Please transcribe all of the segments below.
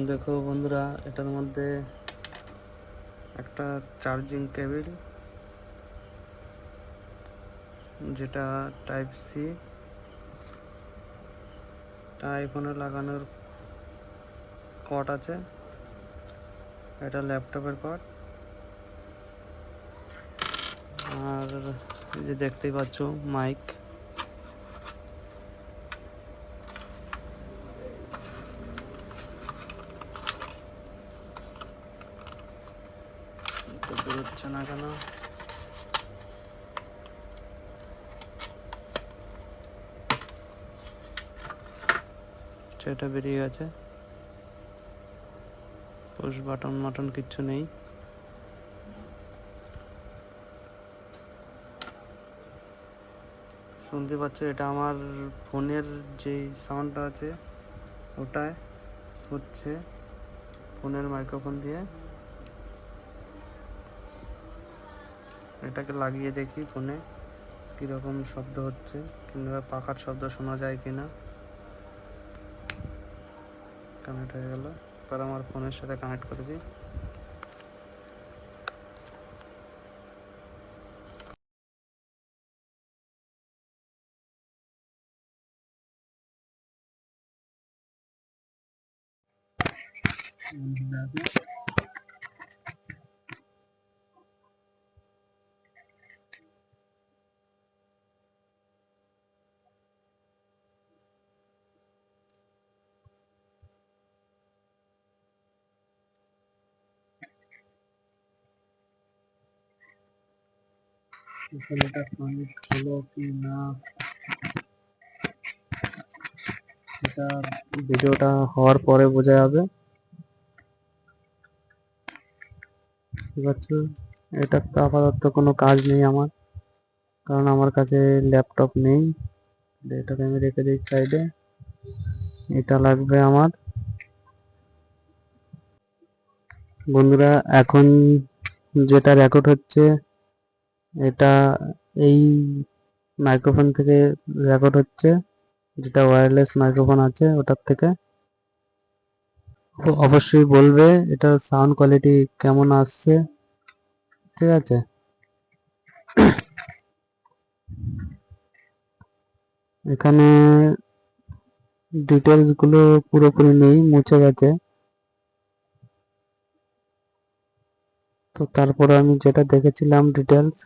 দেখো বন্ধুরা, এটার মধ্যে একটা চার্জিং কেবিল, যেটা টাইপ সি, আইফোনে লাগানোর কট আছে। এটা ল্যাপটপের কট। আর এই যে দেখতেই পাচ্ছ মাইক। তো বেরোচ্ছে না কেন? সেটা বেরিয়ে গেছে। পুশ বাটন কিচ্ছু নেই। শুনতে পাচ্ছ, এটা আমার ফোনের যেই সাউন্ডটা আছে ওটাই হচ্ছে ফোনের মাইক্রোফোন দিয়ে। এটাকে লাগিয়ে দেখি ফোনে কীরকম শব্দ হচ্ছে, কিংবা পাখার শব্দ শোনা যায় কিনা। কানেক্ট হয়ে গেল। এবার আমার ফোনের সাথে কানেক্ট করে দিই। এটা কানেক্ট হলো কি না সেটা ভিডিওটা হওয়ার পরে বোঝা যাবে। ঠিক আছে, এটা তো আপাতত কোনো কাজ নেই আমার, কারণ আমার কাছে ল্যাপটপ নেই। এটাকে আমি রেখে দিই সাইডে। এটা লাগবে আমার। বন্ধুরা, এখন যেটা রেকর্ড হচ্ছে এটা এই মাইক্রোফোন থেকে রেকর্ড হচ্ছে, যেটা ওয়্যারলেস মাইক্রোফোন আছে ওটার থেকে। তো অবশ্যই বলবে এটা সাউন্ড কোয়ালিটি কেমন আসছে। ঠিক আছে, এখানে ডিটেলস গুলো পুরোপুরি নেই, মুছে গেছে। তো তারপরে আমি যেটা দেখেছিলাম ডিটেলস,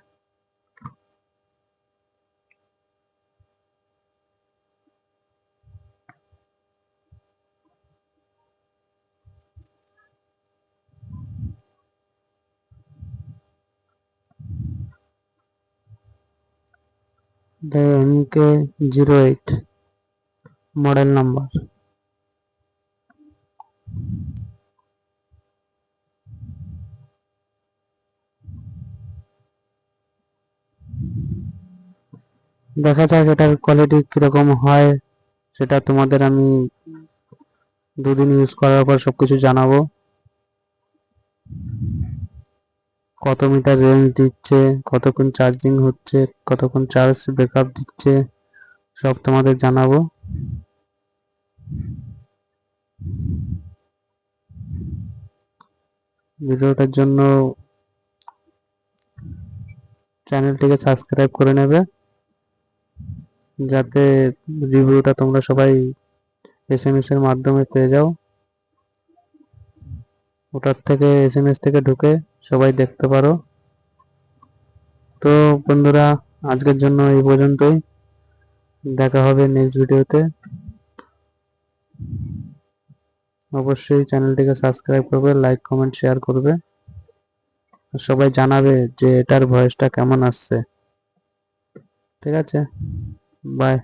MK08 মডেল নাম্বার। দেখা যাক এটার কোয়ালিটি কিরকম হয়, সেটা তোমাদের আমি দুদিন ইউজ করার পর সবকিছু জানাবো। কত মিটার রেঞ্জ দিচ্ছে, কতক্ষণ চার্জিং হচ্ছে, কতক্ষণ চার্জ ব্যাকআপ দিচ্ছে, সব তোমাদের জানাবো। ভিডিওটার জন্য চ্যানেলটিকে সাবস্ক্রাইব করে নেবে, যাতে রিভিউটা তোমরা সবাই SMS এর মাধ্যমে পেয়ে যাও। ওটার থেকে SMS থেকে ঢুকে সবাই দেখতে পারো। তো বন্ধুরা, আজকের জন্য এই পর্যন্তই। দেখা হবে নেক্সট ভিডিওতে। অবশ্যই চ্যানেলটিকে সাবস্ক্রাইব করবে, লাইক কমেন্ট শেয়ার করবে, সবাই জানাবে যে এটার ভয়েসটা কেমন আসছে। ঠিক আছে, বাই।